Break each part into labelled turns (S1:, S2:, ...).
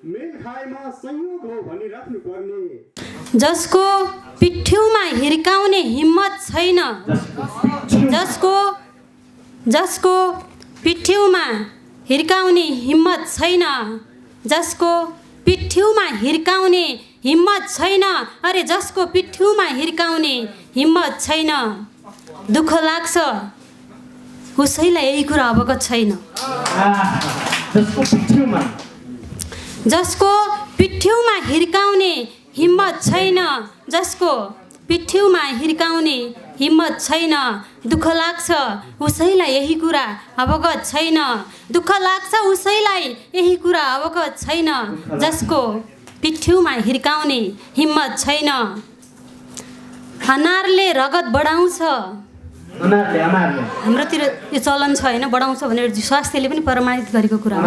S1: मेल खाएमा संयोग हो भनी राख्नु पर्ने,
S2: जसको पिठ्यौमा हिर्काउने हिम्मत छैन, जसको पिठ्यौमा हिर्काउने हिम्मत छैन, जसको पिठ्यौमा हिर्काउने हिम्मत छैन, अरे जसको पिठ्यौमा हिर्काउने हिम्मत छैन, दुःख लाग्छ उसैलाई यही कुरा अवगत छैन। जसको पिठ्यौमा हिर्काउने हिम्मत छैन, जसको पिठ्यौमा हिर्काउने हिम्मत छैन, दुःख लाग्छ उसैलाई यही कुरा अवगत छैन, दुःख लाग्छ उसैलाई यही कुरा अवगत छैन, जसको पिठ्यौमा हिर्काउने हिम्मत छैन। अनारले रगत बढाउँछ, हाम्रोतिर यो चलन छ होइन, बढाउँछ भनेर स्वास्थ्यले पनि प्रमाणित गरेको कुरा हो।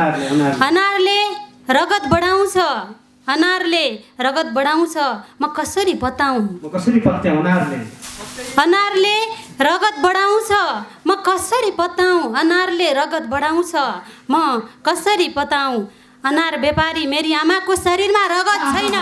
S2: अनारले रगत बढाउँछ, अनारले रगत बढाउँछ, म कसरी बताऊँ, अनारले रगत बढाउँछ, म कसरी बताऊँ, अनारले रगत बढाउँछ, म कसरी बताऊँ। अनार व्यापारी मेरी आमाको शरीरमा रगत छैन,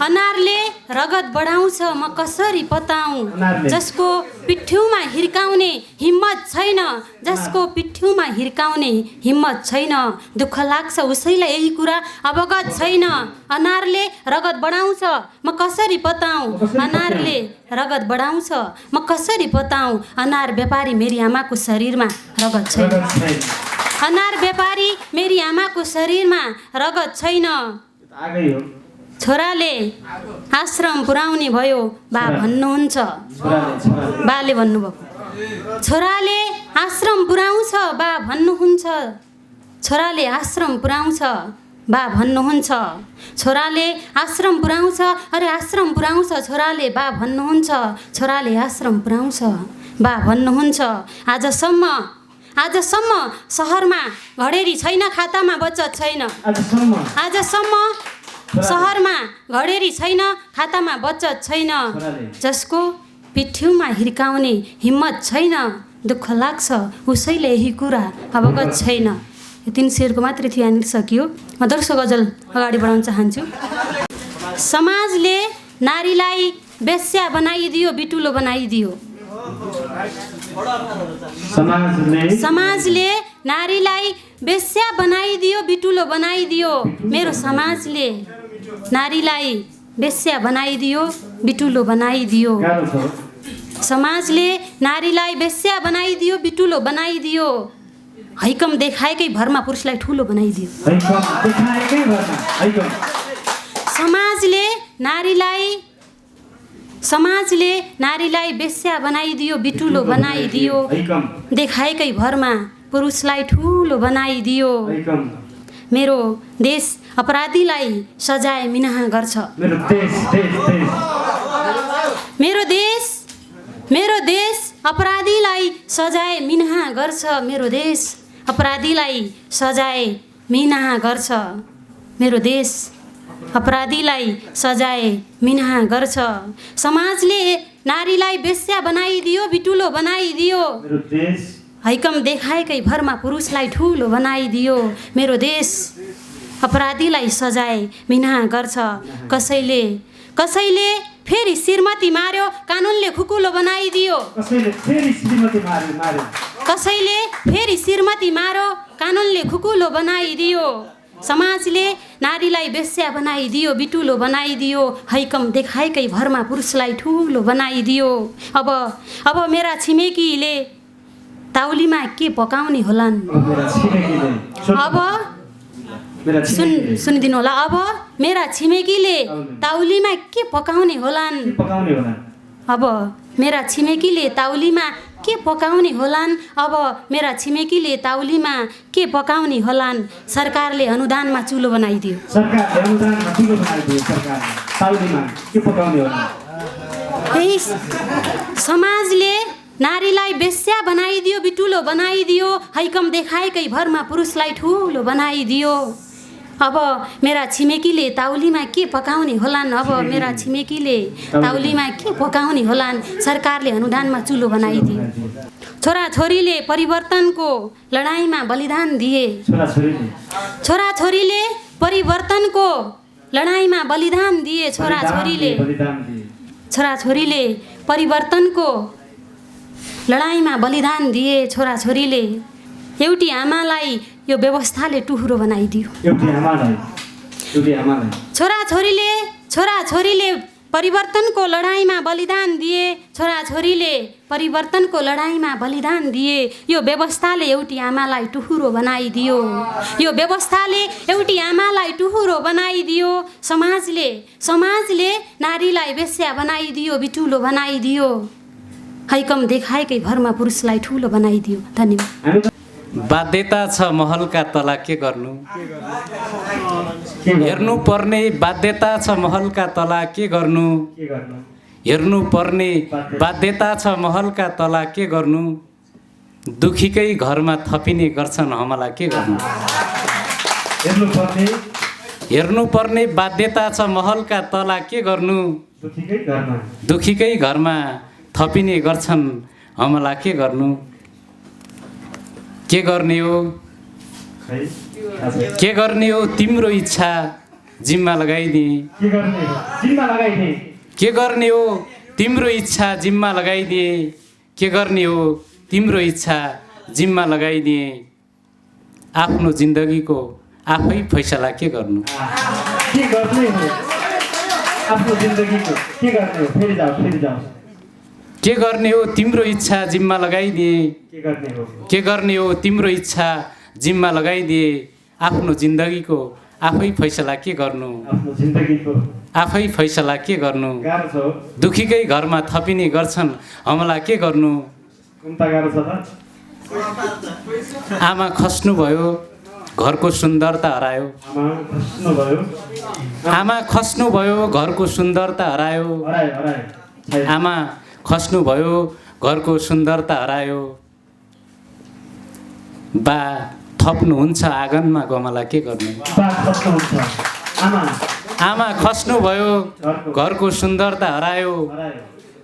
S2: अनारले रगत बढाउँछ, म कसरी बताऊँ। जसको पिठ्यौमा हिर्काउने हिम्मत छैन, जसको पिठ्यौमा हिर्काउने हिम्मत छैन, दुःख लाग्छ उसैलाई यही कुरा अवगत छैन। अनारले रगत बढाउँछ, म कसरी बताऊँ, अनारले रगत बढाउँछ, म कसरी बताऊँ। अनार व्यापारी मेरी आमाको शरीरमा रगत छैन, अनार व्यापारी मेरी आमाको शरीरमा रगत छैन। छोराले आश्रम पुर्याउने भयो बा भन्नुहुन्छ, बाले भन्नुभयो छोराले आश्रम पुर्याउँछ बा भन्नुहुन्छ, छोराले आश्रम पुर्याउँछ बा भन्नुहुन्छ, छोराले आश्रम पुर्याउँछ, अरे आश्रम पुर्याउँछ छोराले बा भन्नुहुन्छ, छोराले आश्रम पुर्याउँछ बा भन्नुहुन्छ। आजसम्म सहरमा घडेरी छैन, खातामा बचत छैन, आजसम्म सहरमा घडेरी छैन, खातामा बचत छैन, जसको पिठ्यौमा हिर्काउने हिम्मत छैन, दुःख लाग्छ उसैले यही कुरा अवगत छैन। यो 3 शेरको मात्रै थियो, यहाँनिर सकियो। म दोस्रो गजल अगाडि बढाउन चाहन्छु। समाजले नारीलाई बेस्या बनाइदियो, बिटुलो बनाइदियो, समाजले नारीलाई बेस्या बनाइदियो, बिटुलो बनाइदियो, मेरो समाजले नारीलाई बेस्या बनाइदियो, बिटुलो बनाइदियो, समाजले नारीलाई बेस्या बनाइदियो, बिटुलो बनाइदियो, हैकम देखाएकै भरमा पुरुषलाई ठुलो बनाइदियो। समाजले नारीलाई बेस्या बनाइदियो, बिटुलो बनाइदियो, देखाएकै भरमा पुरुषलाई ठुलो बनाइदियो। मेरो देश अपराधीलाई सजाय मिनाहा गर्छ, मेरो देश अपराधीलाई सजाय मिनाहा गर्छ, मेरो देश अपराधीलाई सजाय मिनाहा गर्छ, मेरो देश अपराधीलाई सजाय मिनाहा गर्छ। समाजले नारीलाई बेस्या बनाइदियो, बिटुलो बनाइदियो, हैकम देखाएकै भरमा पुरुषलाई ठुलो बनाइदियो, मेरो देश अपराधीलाई सजाय मिनाहा गर्छ। कसैले फेरि श्रीमती मार्यो, कानुनले खुकुलो बनाइदियो, कसैले फेरि श्रीमती मार्यो, कानुनले खुकुलो बनाइदियो। समाजले नारीलाई बेस्या बनाइदियो, बिटुलो बनाइदियो, हैकम देखाएकै भरमा पुरुषलाई ठुलो बनाइदियो। अब मेरा छिमेकीले ताउलीमा के पकाउने होलान्, अब सुनिदिनु होला, अब मेरा छिमेकीले ताउलीमा के पकाउने होलान्, अब मेरा छिमेकीले ताउलीमा के पकाउने होलान्, अब मेरा छिमेकीले ताउलीमा के पकाउने होलान्। सरकारले अनुदानमा चुलो बनाइदियो, समाजले नारीलाई बेस्या बनाइदियो, बिटुलो बनाइदियो, हैकम देखाएकै भरमा पुरुषलाई ठुलो बनाइदियो। अब मेरा छिमेकीले ताउलीमा के पकाउने होलान्, अब मेरा छिमेकीले ताउलीमा के पकाउने होलान्, सरकारले अनुदानमा चुलो बनाइदियो। छोराछोरीले परिवर्तनको लडाइँमा बलिदान दिए, छोराछोरीले परिवर्तनको लडाइँमा बलिदान दिए, छोराछोरीले परिवर्तनको लडाइँमा बलिदान दिए, छोराछोरीले। एउटी आमालाई यो व्यवस्थाले टुहुरो बनाइदियो। छोराछोरीले परिवर्तनको लडाइँमा बलिदान दिए, छोराछोरीले परिवर्तनको लडाइँमा बलिदान दिए। यो व्यवस्थाले एउटी आमालाई टुहुरो बनाइदियो, यो व्यवस्थाले एउटी आमालाई टुहुरो बनाइदियो। समाजले नारीलाई वेश्या बनाइदियो, बिटुलो बनाइदियो। हैकम देखाएकै भरमा पुरुषलाई ठुलो बनाइदियो। धन्यवाद।
S3: बाध्यता छ महलका तला के गर्नु, हेर्नु पर्ने बाध्यता छ महलका तला के गर्नु, हेर्नु पर्ने बाध्यता छ महलका तला के गर्नु, दुखीकै घरमा थपिने गर्छन् हमला के गर्नु। हेर्नु पर्ने बाध्यता छ महलका तला के गर्नु, दुखीकै घरमा थपिने गर्छन् हमला के गर्नु। के गर्ने हो तिम्रो इच्छा जिम्मा लगाइदिए, के गर्ने हो तिम्रो इच्छा जिम्मा लगाइदिए, के गर्ने हो तिम्रो इच्छा जिम्मा लगाइदिए। आफ्नो जिन्दगीको आफै फैसला के गर्नु, के गर्ने हो तिम्रो इच्छा जिम्मा लगाइदिए, के गर्ने हो तिम्रो इच्छा जिम्मा लगाइदिए। आफ्नो जिन्दगीको आफै फैसला के गर्नु, आफै फैसला के गर्नु। दुखीकै घरमा थपिने गर्छन् हमला के गर्नु। आमा खस्नुभयो घरको सुन्दरता हरायो, आमा खस्नुभयो घरको सुन्दरता हरायो, आमा खस्नुभयो घरको सुन्दरता हरायो। बा थप्नुहुन्छ आँगनमा गमला के गर्नु। आमा खस्नुभयो घरको सुन्दरता हरायो,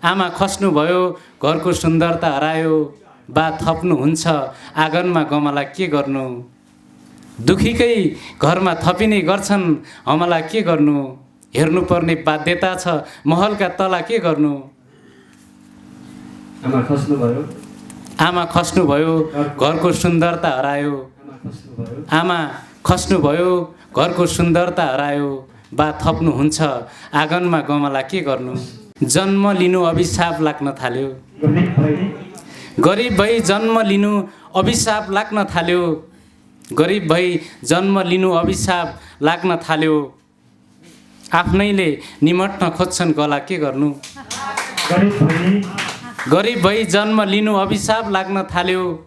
S3: आमा खस्नुभयो घरको सुन्दरता हरायो। बा थप्नुहुन्छ आँगनमा गमला के गर्नु, दुखीकै घरमा थपिने गर्छन् हमला के गर्नु। हेर्नुपर्ने बाध्यता छ महलका तला के गर्नु। आमा खस्नुभयो घरको सुन्दरता हरायो, आमा खस्नुभयो घरको सुन्दरता हरायो। बा थप्नुहुन्छ आँगनमा गमला के गर्नु। जन्म लिनु अभिशाप लाग्न थाल्यो, गरिब भई जन्म लिनु अभिशाप लाग्न थाल्यो, गरिब भई जन्म लिनु अभिशाप लाग्न थाल्यो। आफ्नैले निमट्न खोज्छन् गला के गर्नु। गरिब भई जन्म लिनु अभिशाप लाग्न थाल्यो,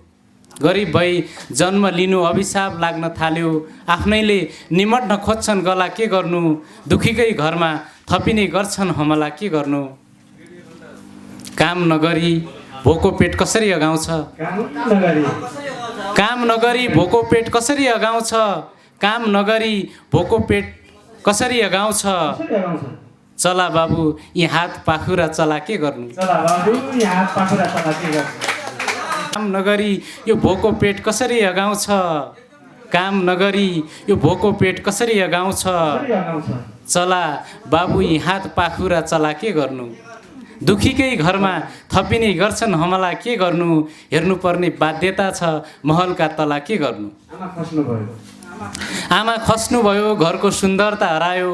S3: गरिब भई जन्म लिनु अभिशाप लाग्न थाल्यो। आफ्नैले निमट्न खोज्छन् गला के गर्नु। दुखीकै घरमा थपिने गर्छन् हमला के गर्नु। काम नगरी भोको पेट कसरी अगाउँछ, काम नगरी भोको पेट कसरी अगाउँछ, काम नगरी भोको पेट कसरी अगाउँछ। चला बाबु यी हात पाखुरा चला के गर्नु। काम नगरी यो भोको पेट कसरी अगाउँछ, काम नगरी यो भोको पेट कसरी अगाउँछ। चला बाबु यी हात पाखुरा चला के गर्नु। दुखीकै घरमा थपिने गर्छन् हमला के गर्नु। हेर्नुपर्ने बाध्यता छ महलका तला के गर्नु। आमा खस्नुभयो घरको सुन्दरता हरायो,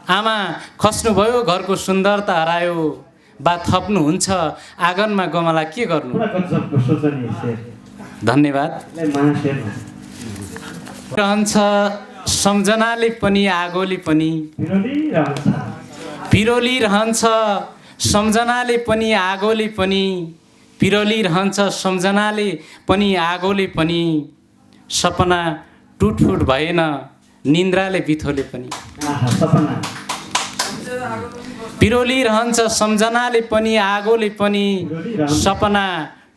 S3: आमा खस्नुभयो घरको सुन्दरता हरायो। बा थप्नुहुन्छ आँगनमा गमला के गर्नु। धन्यवाद। रहन्छ सम्झनाले पनि आगोले पनि, पिरोली रहन्छ सम्झनाले पनि आगोले पनि, पिरोली रहन्छ सम्झनाले पनि आगोले पनि। सपना टुटफुट भएन निन्द्राले बिथोले पनि। पिरोली रहन्छ सम्झनाले पनि आगोले पनि, सपना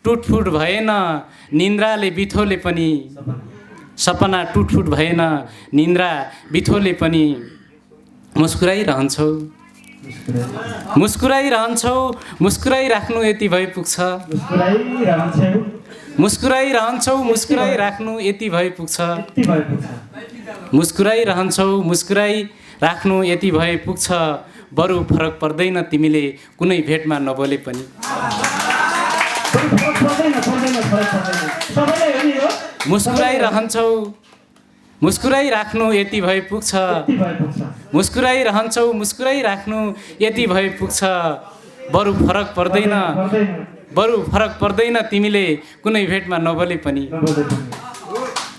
S3: टुटफुट भएन निन्द्राले बिथोले पनि। सपना टुटफुट भएन निन्द्रा बिथोले पनि मुस्कुराइरहन्छौ मुस्कुराइरहन्छौ मुस्कुराइराख्नु यति भइ पुग्छ मुस्कुराइरहन्छौ मुस्कुराइराख्नु यति भइ पुग्छ मुस्कुराइरहन्छौ मुस्कुराइराख्नु यति भए पुग्छ बरु फरक पर्दैन तिमीले कुनै भेटमा नबोले पनि मुस्कुराइरहन्छौ मुस्कुराइराख्नु यति भए पुग्छ मुस्कुराइरहन्छौ मुस्कुराइराख्नु यति भए पुग्छ बरु फरक पर्दैन तिमीले कुनै भेटमा नबोले पनि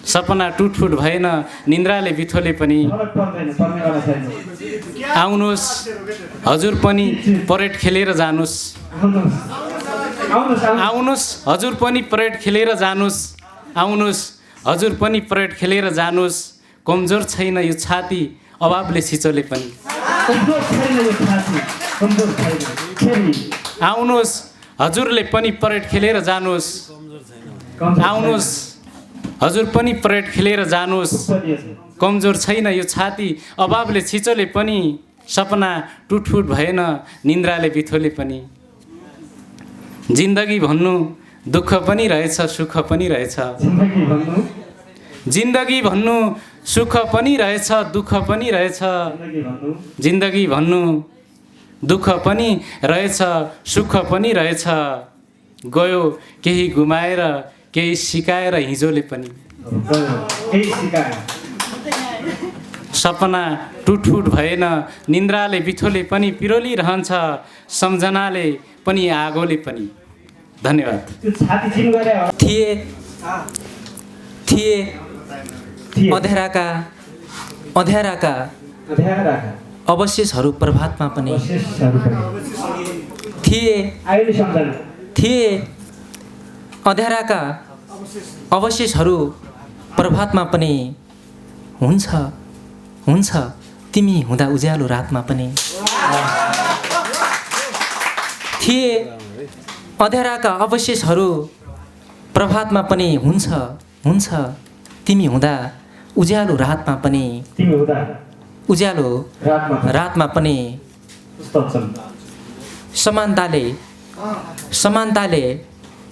S3: सपना टुटफुट भएन निन्द्राले बिथोले पनि आउनुहोस् हजुर पनि परेड खेलेर जानुस् आउनुहोस् हजुर पनि परेड खेलेर जानुस् आउनुहोस् हजुर पनि परेड खेलेर जानुस् कमजोर छैन यो छाती अभावले सिचोले पनि आउनुहोस् हजुरले पनि परेड खेलेर जानुस् आउनुहोस् हजुर पनि परेड खेलेर जानुस् कमजोर छैन यो छाती अभावले छिचोले पनि सपना टुटफुट भएन निन्द्राले बिथोले पनि जिन्दगी भन्नु दुःख पनि रहेछ सुख पनि रहेछ जिन्दगी भन्नु सुख पनि रहेछ दुःख पनि रहेछ जिन्दगी भन्नु दुःख पनि रहेछ सुख पनि रहेछ गयो केही गुमाएर केही सिकाएर हिजोले पनि सपना टुटफुट भएन निन्द्राले बिथोले पनि पिरोलिरहन्छ सम्झनाले पनि आगोले पनि धन्यवाद
S4: थिए अँध्याराका अवशेषहरू प्रभातमा पनि थिए अँध्याराका अवशेषहरू प्रभातमा पनि हुन्छ तिमी हुँदा उज्यालो रातमा पनि थिए अँध्याराका अवशेषहरू प्रभातमा पनि हुन्छ तिमी हुँदा उज्यालो रातमा पनि उज्यालो रातमा पनि समानताले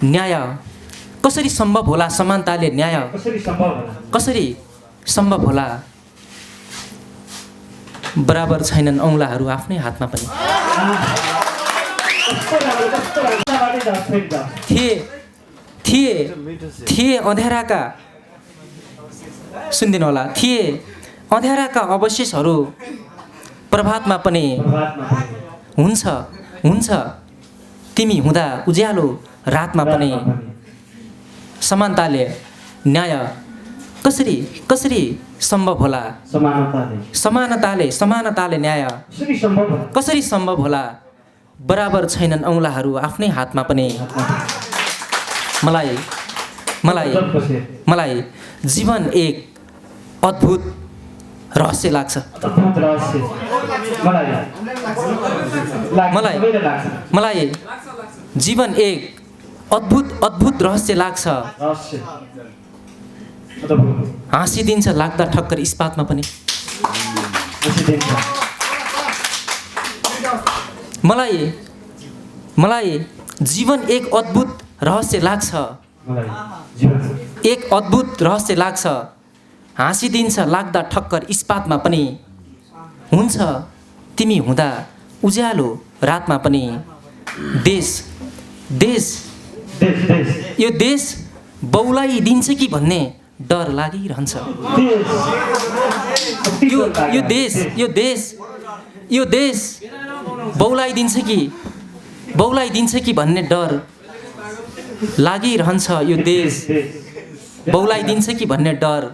S4: न्याय कसरी सम्भव होला समानताले न्याय कसरी सम्भव होला बराबर छैनन् औँलाहरू आफ्नै हातमा पनि थिए अँध्याराका सुन्दिनु होला थिए अँध्याराका अवशेषहरू प्रभातमा पनि हुन्छ तिमी हुँदा उज्यालो रातमा पनि समानताले न्याय कसरी सम्भव होला समानताले न्याय कसरी सम्भव होला बराबर छैनन् औँलाहरू आफ्नै हातमा पनि मलाई जीवन एक अद्भुत रहस्य लाग्छ मलाई जीवन एक अद्भुत रहस्य लाग्छ हाँसिदिन्छ लाग्दा ठक्कर इस्पातमा पनि मलाई जीवन एक अद्भुत रहस्य लाग्छ हाँसिदिन्छ लाग्दा ठक्कर इस्पातमा पनि हुन्छ तिमी हुँदा उज्यालो रातमा पनि यो देश बौलाइदिन्छ कि भन्ने डर लागिरहन्छ यो देश बौलाइदिन्छ कि भन्ने डर लागिरहन्छ यो देश बौलाइदिन्छ कि भन्ने डर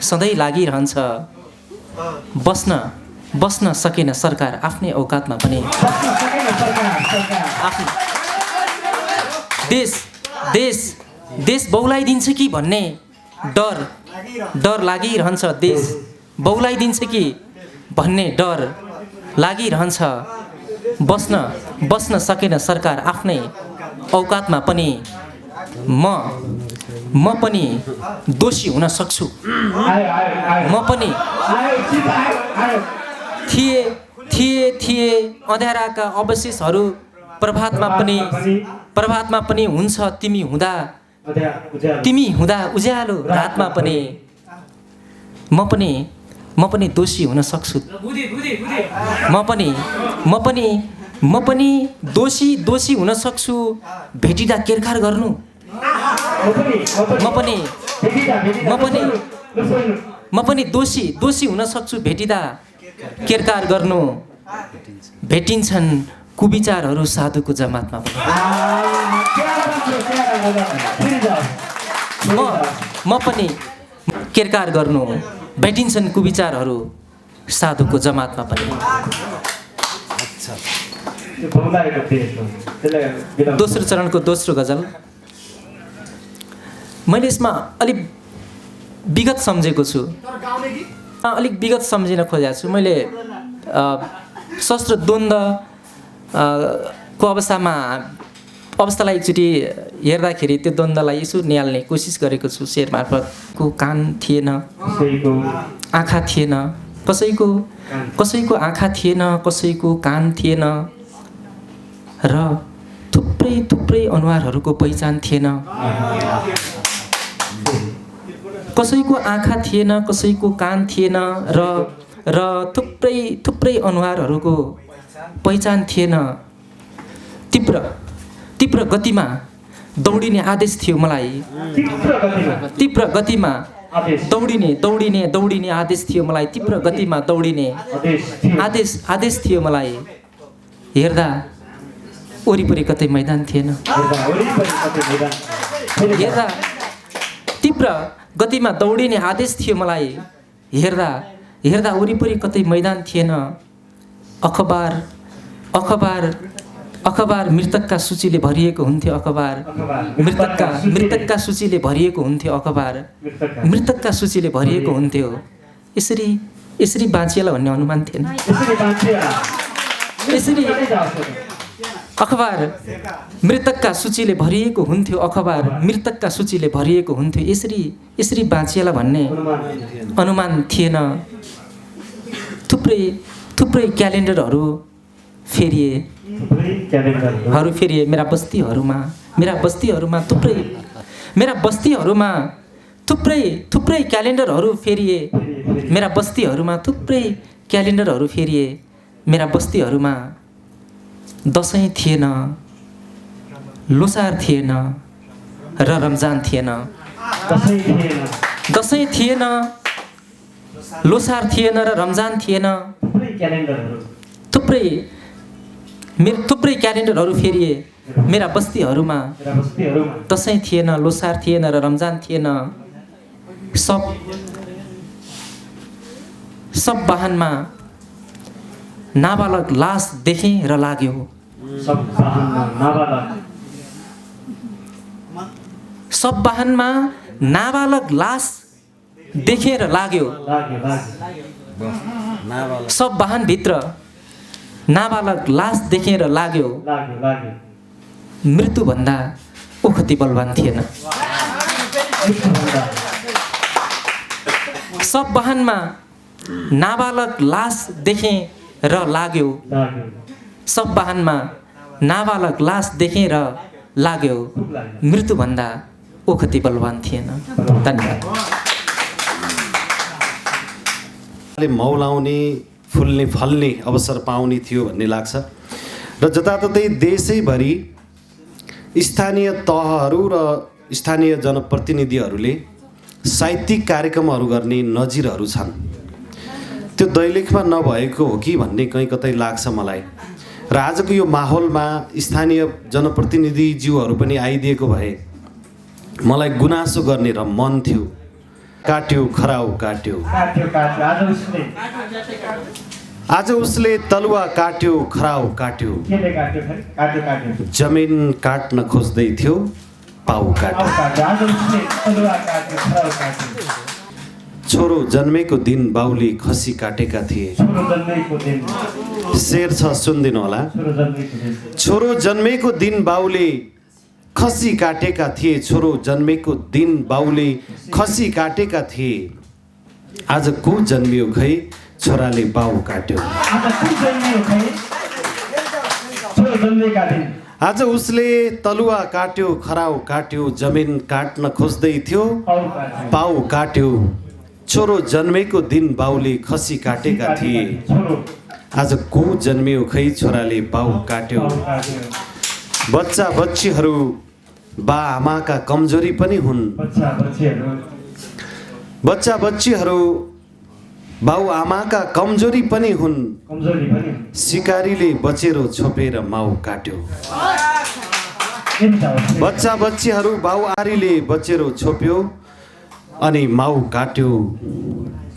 S4: सधैँ लागिरहन्छ बस्न सकेन सरकार आफ्नै औकातमा पनि देश बौलाइदिन्छ कि भन्ने डर लागिरहन्छ देश बौलाइदिन्छ कि भन्ने डर लागिरहन्छ बस्न सकेन सरकार आफ्नै औकातमा पनि म पनि दोषी हुन सक्छु। म पनि थिए अँध्याराका अवशेषहरू प्रभातमा पनि हुन्छ तिमी हुँदा उज्यालो रातमा पनि म पनि दोषी हुन सक्छु। म पनि दोषी हुन सक्छु। भेटिँदा केरकार गर्नु म पनि दोषी हुन सक्छु। भेटिँदा केरकार गर्नु भेटिन्छन् कुविचारहरू साधुको जमातमा पनि। म पनि केरकार गर्नु भेटिन्छन् कुविचारहरू साधुको जमातमा पनि। दोस्रो चरणको दोस्रो गजल मैले यसमा अलिक विगत सम्झेको छु, अलिक विगत सम्झिन खोजेको छु। मैले शस्त्र द्वन्द्व को अवस्थालाई एकचोटि हेर्दाखेरि त्यो द्वन्द्वलाई यसो निहाल्ने कोसिस गरेको छु। शेर मार्फतको कान थिएन, आँखा थिएन, कसैको आँखा थिएन, कसैको कान थिएन र थुप्रै अनुहारहरूको पहिचान थिएन। कसैको आँखा थिएन, कसैको कान थिएन र थुप्रै अनुहारहरूको पहिचान थिएन। तीव्र गतिमा दौडिने आदेश थियो मलाई। तीव्र गतिमा दौडिने आदेश थियो मलाई। तीव्र गतिमा दौडिने आदेश थियो मलाई। हेर्दा वरिपरि कतै मैदान थिएन। हेर्दा तीव्र गतिमा दौडिने आदेश थियो मलाई। हेर्दा वरिपरि कतै मैदान थिएन। अखबार मृतकका सूचीले भरिएको हुन्थ्यो। अखबार मृतकका सूचीले भरिएको हुन्थ्यो। अखबार मृतकका सूचीले भरिएको हुन्थ्यो। यसरी बाँचिएला भन्ने अनुमान थिएन। अखबार मृतकका सूचीले भरिएको हुन्थ्यो। अखबार मृतकका सूचीले भरिएको हुन्थ्यो। यसरी बाँचिएला भन्ने अनुमान थिएन। थुप्रै क्यालेन्डरहरू फेरिए। मेरा बस्तीहरूमा थुप्रै क्यालेन्डरहरू फेरिए। मेरा बस्तीहरूमा थुप्रै क्यालेन्डरहरू फेरिए। मेरा बस्तीहरूमा दसैँ थिएन, लोसार थिएन र रमजान थिएन। दसैँ थिएन, लोसार थिएन र रमजान थिएन। थुप्रै क्यालेन्डरहरू फेरिए। मेरा बस्तीहरूमा दसैँ थिएन, लोसार थिएन र रमजान थिएन। सब वाहनमा नाबालक लास देखेँ र लाग्यो। सब वाहनमा नाबालक लास देखेँ र लाग्यो। सब वाहनभित्र नाबालक लास देखेँ र लाग्यो। मृत्युभन्दा ओखती बलवान थिएन। सब वाहनमा नाबालक लास देखेँ र लाग्यो। सब वाहनमा नाबालक लास देखेँ र लाग्यो। मृत्युभन्दा ओखती बलवान थिएन। धन्यवाद।
S5: मौलाउने, फुल्ने, फल्ने अवसर पाउने थियो भन्ने लाग्छ र जताततै देशैभरि स्थानीय तहहरू र स्थानीय जनप्रतिनिधिहरूले साहित्यिक कार्यक्रमहरू गर्ने नजिरहरू छन्। त्यो दैलेखमा नभएको हो कि भन्ने कहीँ कतै लाग्छ मलाई। र आजको यो माहौलमा स्थानीय जनप्रतिनिधिज्यूहरू पनि आइदिएको भए मलाई गुनासो गर्ने र मन थियो। काट्यो खराउ काट्यो, आज उसले तलुवा काट्यो खराउ काट्यो। जमिन काट्न खोज्दै थियो, पाउ काट्यो। छोरो जन्मेको दिन बाउले खसी काटेका थिए। शेर छ सुनिदिनु होला। छोरो जन्मेको दिन बाउले खसी काटेका थिए। छोरो जन्मेको दिन बाउले खसी काटेका थिए। आज को जन्मियो खै छोराले बाउ काट्यो। आज उसले तलुवा काट्यो, खराउ काट्यो, जमिन काट्न खोज्दै थियो, पाउ काट्यो। छोरो जन्मेको दिन बाउले खसी काटेका थिए। आज को जन्मियो खै छोराले बाउ काट्यो। बच्चा बच्चीहरू बा आमाका कमजोरी पनि हुन्। बच्चा बच्चीहरू बाउ आमाका कमजोरी पनि हुन्। सिकारीले बचेरो छोपेर माउ काट्यो। बच्चा बच्चीहरू बाउ आरीले बचेरो छोप्यो अनि माउ काट्यो।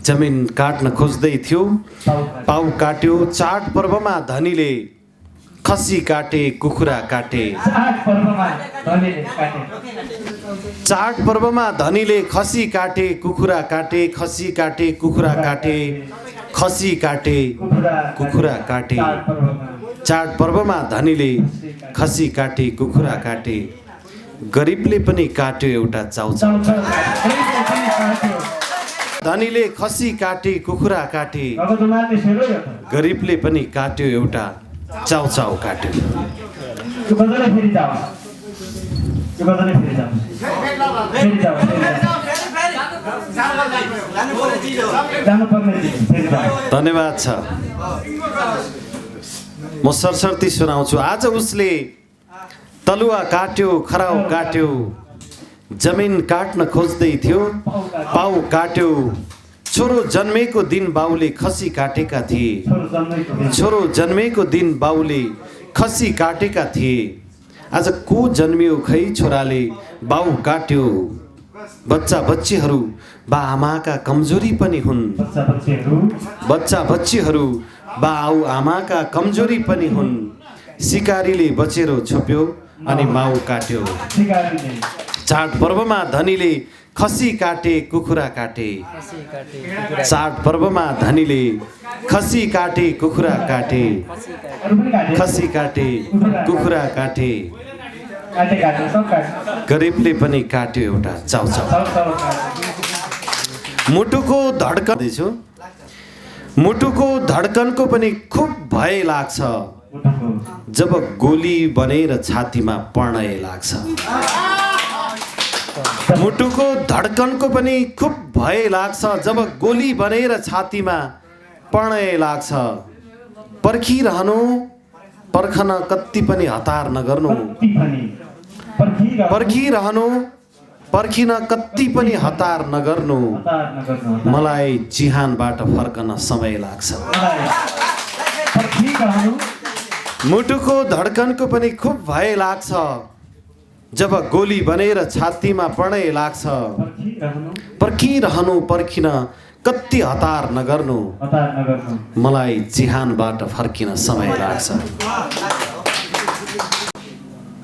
S5: जमिन काट्न खोज्दै थियो, पाउ काट्यो। चाड पर्वमा धनीले खसी काटे, कुखुरा काटे। चाड पर्वमा धनीले खसी काटे, कुखुरा काटे, खसी काटे, कुखुरा काटे, खसी काटे, कुखुरा काटे। चाड पर्वमा धनीले खसी काटे, कुखुरा काटे। गरिबले पनि काट्यो एउटा चाउचाउ। धनीले खसी काटे, कुखुरा काटे। गरिबले पनि काट्यो एउटा चाउचाउ काट्यो। धन्यवाद छ। म सरसर्ती सुनाउँछु। आज उसले तलुवा काट्यो, खराउ काट्यो, जमिन काट्न खोज्दै थियो, पाउ काट्यो। छोरो जन्मेको दिन बाउले खसी काटेका थिए। छोरो जन्मेको दिन बाउले खसी काटेका थिए। आज को जन्मियो खै छोराले बाउ काट्यो। बच्चा बच्चीहरू बा आमाका कमजोरी पनि हुन्। बच्चा बच्चीहरू बा आमाका कमजोरी पनि हुन्। सिकारीले बचेरो छोप्यो अनि माउ काट्यो। चाड पर्वमा धनीले खसी काटे, कुखुरा काटे। चाड पर्वमा धनीले खसी काटे, कुखुरा काटे। खसी काटे, कुखुरा काटे। गरिबले पनि काट्यो एउटा चाउचाउ। मुटुको धड्कन छु। मुटुको धड्कनको पनि खुब भय लाग्छ जब गोली बनेर छातीमा पर्नए लाग्छ। मुटुको धड्कनको पनि खुब भय लाग्छ जब गोली बनेर छातीमा पर्नए लाग्छ। पर्खिरहनु, पर्खन कति पनि हतार नगर्नु। पर्खिरहनु, पर्खिन कति पनि हतार नगर्नु। मलाई चिहानबाट फर्कन समय लाग्छ। मुटुको धड्कनको पनि खुब भय लाग्छ जब गोली बनेर छातीमा पर्नए लाग्छ। पर्खिरहनु, पर्खिन कति हतार नगर्नु। मलाई चिहानबाट फर्किन समय लाग्छ।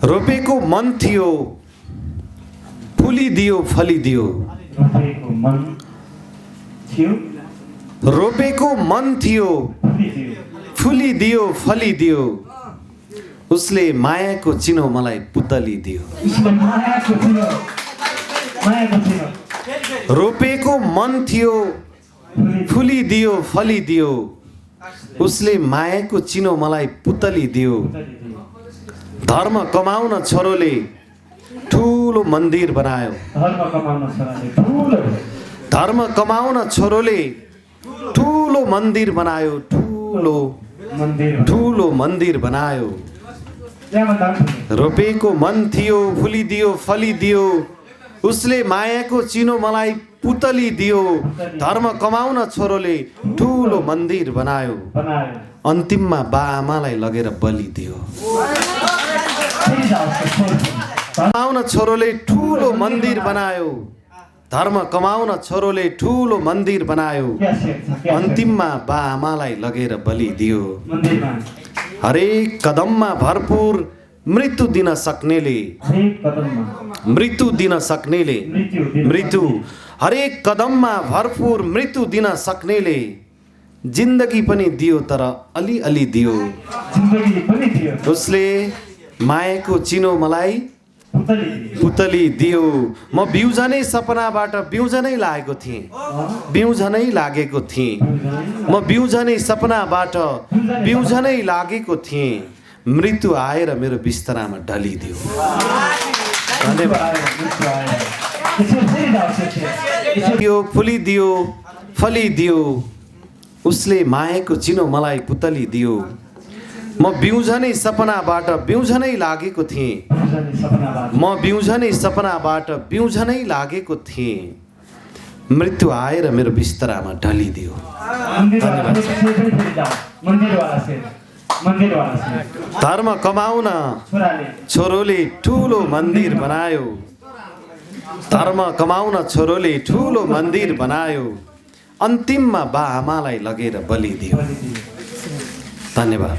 S5: रोपेको मन थियो, फुलिदियो, फलिदियो। रोपेको मन थियो, फुलिदियो, फलिदियो। उसले मायाको चिनो मलाई पुतली दियो। रोपेको मन थियो, फुलिदियो, फलिदियो। उसले मायाको चिनो मलाई पुतली दियो। धर्म कमाउन छोरोले ठुलो मन्दिर बनायो। धर्म कमाउन छोरोले ठुलो मन्दिर बनायो। ठुलो मन्दिर बनायो। रोपेको मन थियो, फुलिदियो, फलिदियो। उसले मायाको चिनो मलाई पुतली दियो। धर्म कमाउन छोरोले ठुलो मन्दिर बनायो। अन्तिममा बा आमालाई लगेर बलि दियो। कमाउन छोरोले ठुलो मन्दिर बनायो। धर्म कमाउन छोरोले ठुलो मन्दिर बनायो। अन्तिममा बा आमालाई लगेर बलि दियो। हरेक कदममा भरपुर मृत्यु दिन सक्नेले, मृत्यु दिन सक्नेले, मृत्यु हरेक कदममा भरपुर मृत्यु दिन सक्नेले जिन्दगी पनि दियो तर अलि अलि दियो। उसले मायाको चिनो मलाई पुतली दियो म बिउजनै सपनाबाट बिउजनै लागेको थिएँ बिउजनै लागेको थिएँ म बिउजनै सपनाबाट बिउजनै लागेको थिएँ मृत्यु आएर मेरो बिस्तरामा ढलिदियो दियो फुलिदियो फलिदियो उसले मायाको चिनो मलाई पुतली दियो म बिउजनै सपनाबाट बिउजनै लागेको थिएँ म बिउजनै सपनाबाट बिउजनै लागेको थिएँ मृत्यु आएर मेरो बिस्तरामा ढलिदियो धर्म कमाउन छोरोले ठुलो मन्दिर बनायो धर्म कमाउन छोरोले ठुलो मन्दिर बनायो अन्तिममा बा आमालाई लगेर बलिदियो धन्यवाद